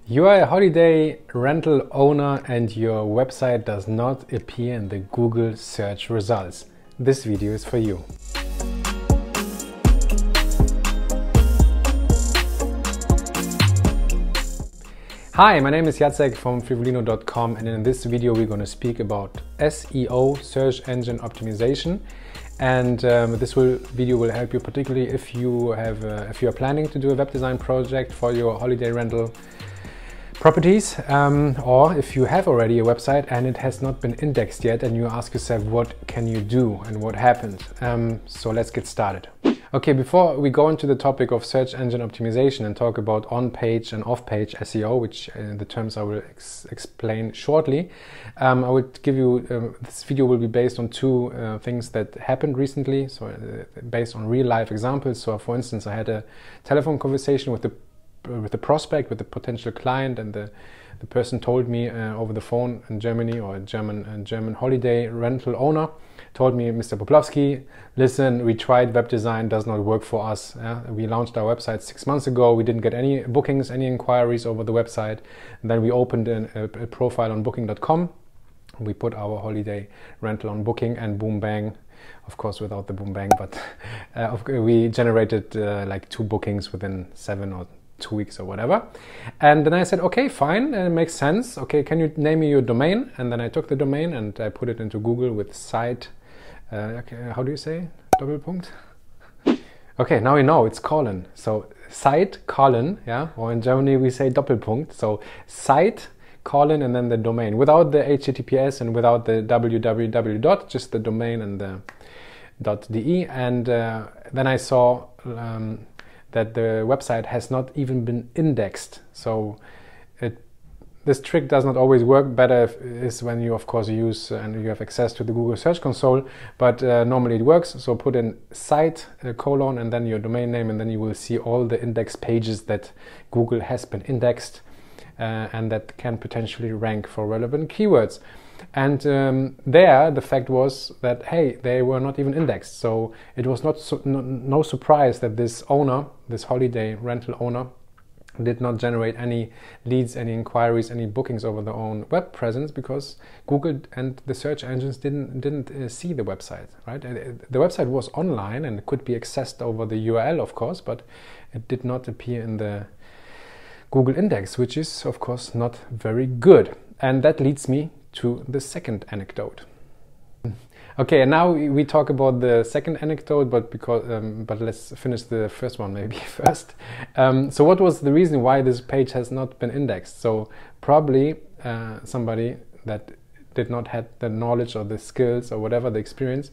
You are a holiday rental owner and your website does not appear in the Google search results. This video is for you. Hi, my name is Jacek from Fewolino.com, and in this video we're going to speak about SEO, search engine optimization. And this video will help you particularly if you are planning to do a web design project for your holiday rental properties, or if you have already a website and it has not been indexed yet and you ask yourself what can you do and what happened. So let's get started. Okay, before we go into the topic of search engine optimization and talk about on-page and off-page SEO, which the terms I will explain shortly, I will give you, this video will be based on two things that happened recently, so based on real-life examples. So for instance, I had a telephone conversation with the prospect, with the potential client, and the person told me over the phone in Germany, or a German holiday rental owner told me, Mr. Poplawski, listen, we tried web design, does not work for us. We launched our website 6 months ago. We didn't get any bookings, any inquiries over the website. And then we opened a profile on booking.com. We put our holiday rental on Booking, and boom, bang. Of course, without the boom, bang, but we generated like 2 bookings within 7 or 2 weeks or whatever. And then I said, okay, fine, it makes sense. Okay, can you name me your domain? And then I took the domain and I put it into Google with site, okay, how do you say? Doppelpunkt? Okay, now you know, it's colon. So site, colon, yeah, or in Germany we say Doppelpunkt. So site, colon, and then the domain, without the HTTPS and without the www dot, just the domain and the .de. And then I saw that the website has not even been indexed. So this trick does not always work. Better is when you of course use and you have access to the Google Search Console, but normally it works. So put in site colon and then your domain name, and then you will see all the index pages that Google has been indexed and that can potentially rank for relevant keywords. And there the fact was that, hey, they were not even indexed. So it was no surprise that this owner, this holiday rental owner, did not generate any leads, any inquiries, any bookings over their own web presence, because Google and the search engines didn't see the website, right? The website was online and it could be accessed over the URL, of course, but it did not appear in the Google index, which is of course not very good. And that leads me to the second anecdote. Okay, and now we talk about the second anecdote, but let's finish the first one maybe first. So what was the reason why this page has not been indexed? So probably somebody that did not have the knowledge or the skills or whatever, the experience,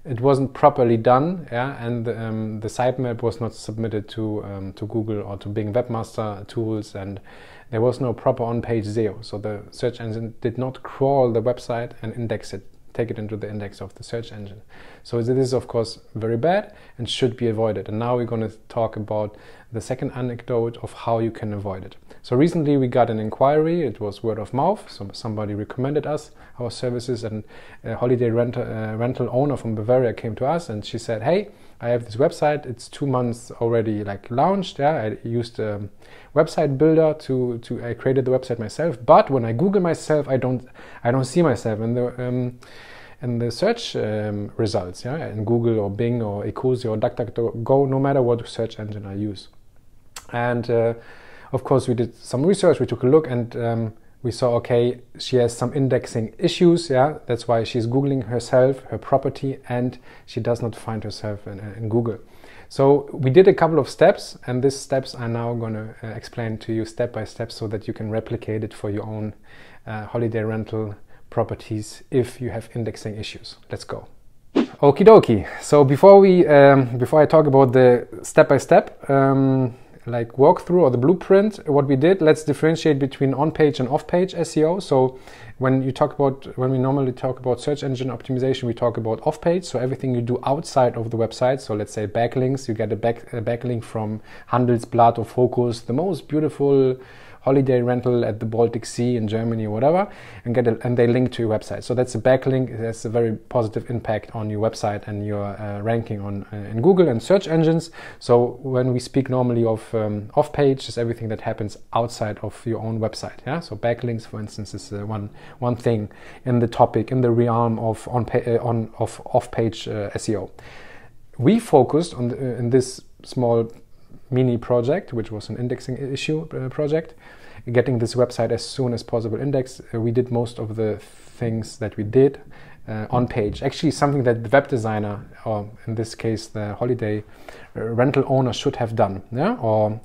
it wasn't properly done, yeah, and the sitemap was not submitted to Google or to Bing Webmaster tools, and there was no proper on-page SEO. So the search engine did not crawl the website and index it, take it into the index of the search engine. So this is of course very bad and should be avoided. And now we're going to talk about the second anecdote of how you can avoid it. So recently we got an inquiry. It was word of mouth. So somebody recommended us our services, and a holiday rental owner from Bavaria came to us and she said, hey, I have this website. It's 2 months already like launched. Yeah, I used a website builder I created the website myself. But when I Google myself, I don't see myself in the search results. Yeah, in Google or Bing or Ecosia or DuckDuckGo, no matter what search engine I use. And of course, we did some research. We took a look and we saw, okay, she has some indexing issues. Yeah, that's why she's Googling herself, her property, and she does not find herself in Google. So we did a couple of steps, and these steps I'm now going to explain to you step by step so that you can replicate it for your own holiday rental properties if you have indexing issues. Let's go. Okie dokie. So before I talk about the step by step like walkthrough or the blueprint, what we did, let's differentiate between on-page and off-page SEO. So when we normally talk about search engine optimization, we talk about off-page, so everything you do outside of the website. So let's say backlinks, you get a backlink from Handelsblatt or Focus, the most beautiful holiday rental at the Baltic Sea in Germany or whatever, and they link to your website. So that's a backlink. That's a very positive impact on your website and your ranking in Google and search engines. So when we speak normally of off-page, is everything that happens outside of your own website. Yeah. So backlinks, for instance, is one thing in the topic, in the realm of off-page SEO. We focused on in this small mini project, which was an indexing issue project, getting this website as soon as possible indexed. We did most of the things that we did on page. Actually, something that the web designer, or in this case the holiday rental owner, should have done, yeah, or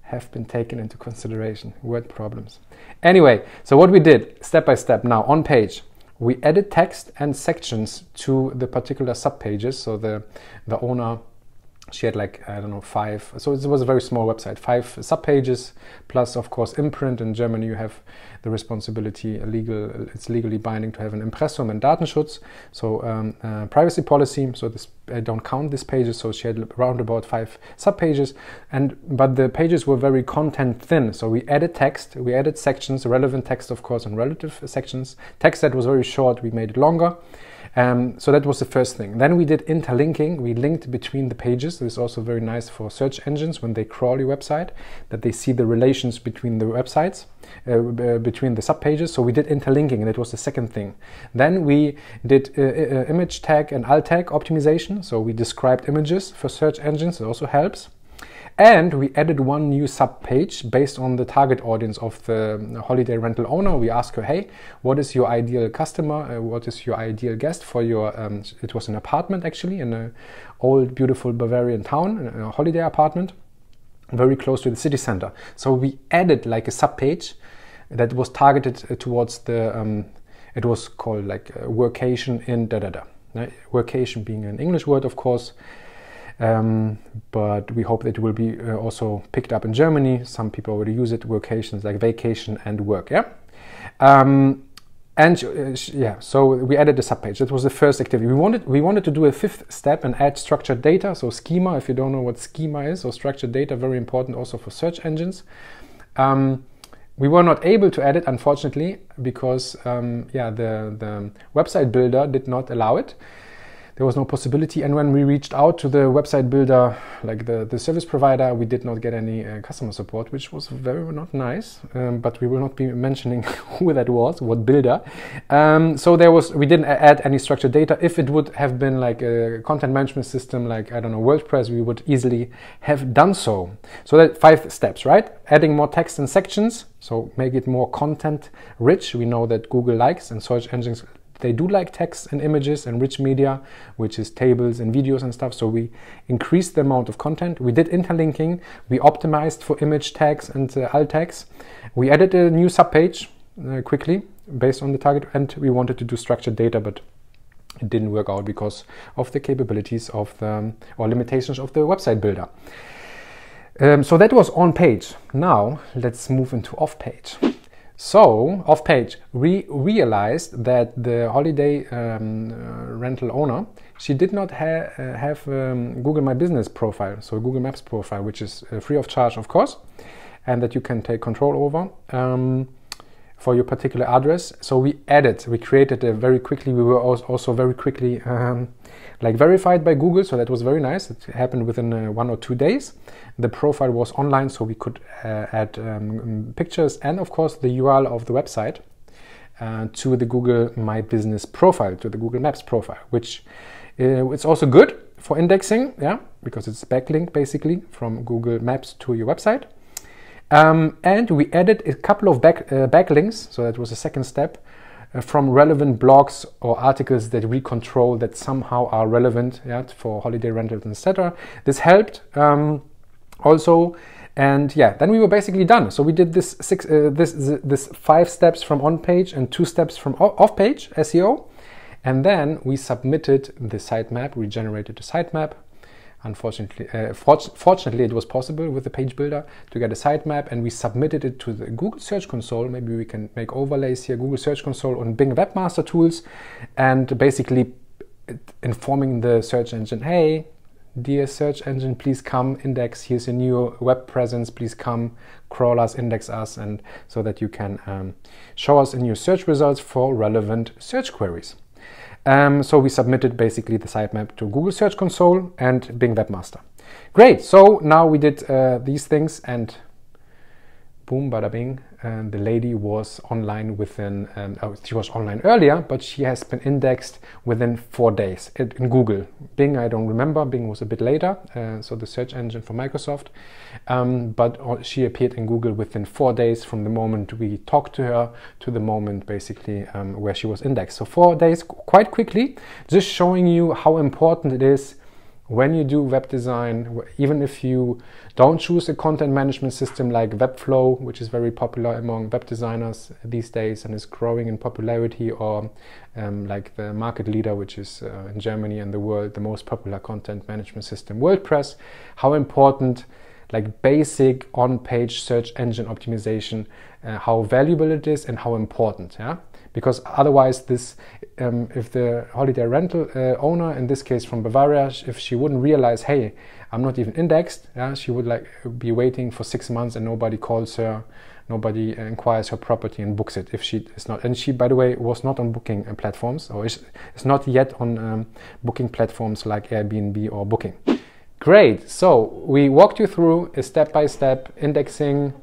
have been taken into consideration. Word problems. Anyway, so what we did step by step now on page. We added text and sections to the particular subpages. So the owner, she had like, I don't know, 5. So it was a very small website, 5 subpages, plus of course imprint. In Germany you have the responsibility, it's legally binding to have an Impressum and Datenschutz. So privacy policy. So this, I don't count these pages. So she had around about 5 subpages, but the pages were very content thin. So we added text, we added sections, relevant text of course, and relative sections. Text that was very short, we made it longer. So that was the first thing. Then we did interlinking. We linked between the pages. This is also very nice for search engines when they crawl your website, that they see the relations between the websites, between the subpages. So we did interlinking, and that was the second thing. Then we did image tag and alt tag optimization. So we described images for search engines. It also helps. And we added one new sub-page based on the target audience of the holiday rental owner. We asked her, hey, what is your ideal customer? What is your ideal guest for your, it was an apartment actually in an old, beautiful Bavarian town, a holiday apartment, very close to the city center. So we added like a sub-page that was targeted towards the, it was called like workation in da-da-da. Workation being an English word, of course. But we hope that it will be also picked up in Germany. Some people already use it. Workations like vacation and work. Yeah, yeah. So we added the subpage. That was the first activity. We wanted to do a 5th step and add structured data. So schema. If you don't know what schema is, so structured data, very important also for search engines. We were not able to add it, unfortunately, because yeah, the website builder did not allow it. There was no possibility, and when we reached out to the website builder, like the service provider, we did not get any customer support, which was very not nice. But we will not be mentioning who that was, what builder. So we didn't add any structured data. If it would have been like a content management system, like I don't know, WordPress, we would easily have done so. So that 5 steps, right? Adding more text and sections, so make it more content rich. We know that Google likes and search engines, they do like text and images and rich media, which is tables and videos and stuff. So we increased the amount of content. We did interlinking. We optimized for image tags and alt tags. We added a new subpage quickly based on the target, and we wanted to do structured data, but it didn't work out because of the capabilities of or limitations of the website builder. So that was on page. Now let's move into off page. So, off page, we realized that the holiday rental owner, she did not have Google My Business profile, so Google Maps profile, which is free of charge, of course, and that you can take control over for your particular address. So we created a very quickly, we were also very quickly like verified by Google, so that was very nice. It happened within 1 or 2 days. The profile was online, so we could add pictures and of course the URL of the website to the Google My Business profile, to the Google Maps profile, which it's also good for indexing, yeah, because it's a backlink basically from Google Maps to your website. And we added a couple of backlinks, so that was the second step, from relevant blogs or articles that we control that somehow are relevant, yeah, for holiday rentals, etc. This helped also, and yeah, then we were basically done. So we did this 5 steps from on page and 2 steps from off page SEO, and then we submitted the sitemap. We generated a sitemap Unfortunately, fortunately, it was possible with the page builder to get a sitemap, and we submitted it to the Google Search Console. Maybe we can make overlays here, Google Search Console on Bing Webmaster tools, and basically informing the search engine, hey, dear search engine, please come index, here's a new web presence, please come crawl us, index us, and so that you can show us in your search results for relevant search queries. So we submitted basically the sitemap to Google Search Console and Bing Webmaster. Great, so now we did these things, and boom, bada bing, the lady was online within, she was online earlier, but she has been indexed within 4 days in Google. Bing, I don't remember, Bing was a bit later, so the search engine for Microsoft, but she appeared in Google within 4 days from the moment we talked to her to the moment basically where she was indexed. So 4 days, quite quickly, just showing you how important it is when you do web design, even if you don't choose a content management system like Webflow, which is very popular among web designers these days and is growing in popularity, or like the market leader, which is in Germany and the world, the most popular content management system, WordPress, how important like basic on-page search engine optimization, how valuable it is and how important, yeah? Because otherwise this, if the holiday rental owner, in this case from Bavaria, if she wouldn't realize, hey, I'm not even indexed, yeah, she would like be waiting for 6 months and nobody calls her, nobody inquires her property and books it if she is not. And she, by the way, was not on booking platforms, or is not yet on booking platforms like Airbnb or Booking. Great, so we walked you through a step-by-step indexing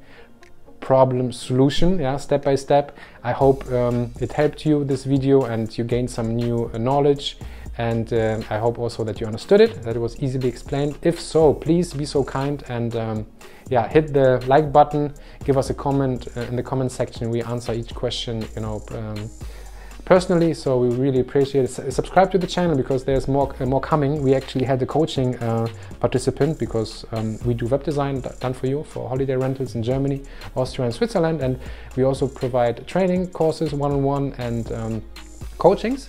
problem solution, yeah, step by step. I hope it helped you, this video, and you gained some new knowledge, and I hope also that you understood it, that it was easily explained. If so, please be so kind and yeah, hit the like button, give us a comment in the comment section. We answer each question, you know, personally, so we really appreciate it. Subscribe to the channel because there's more coming. We actually had a coaching participant because we do web design done for you for holiday rentals in Germany, Austria and Switzerland, and we also provide training courses, one-on-one, and coachings.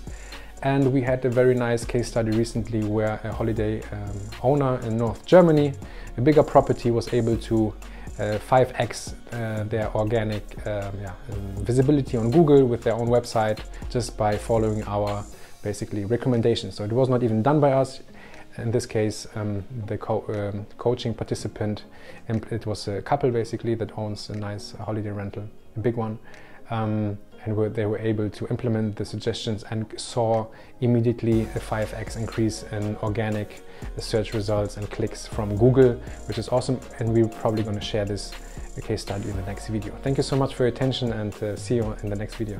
And we had a very nice case study recently where a holiday owner in North Germany, a bigger property, was able to 5x their organic visibility on Google with their own website just by following our basically recommendations. So it was not even done by us. In this case, the coaching participant, it was a couple basically that owns a nice holiday rental, a big one, and they were able to implement the suggestions and saw immediately a 5x increase in organic search results and clicks from Google, which is awesome. And we're probably going to share this case study in the next video. Thank you so much for your attention, and see you in the next video.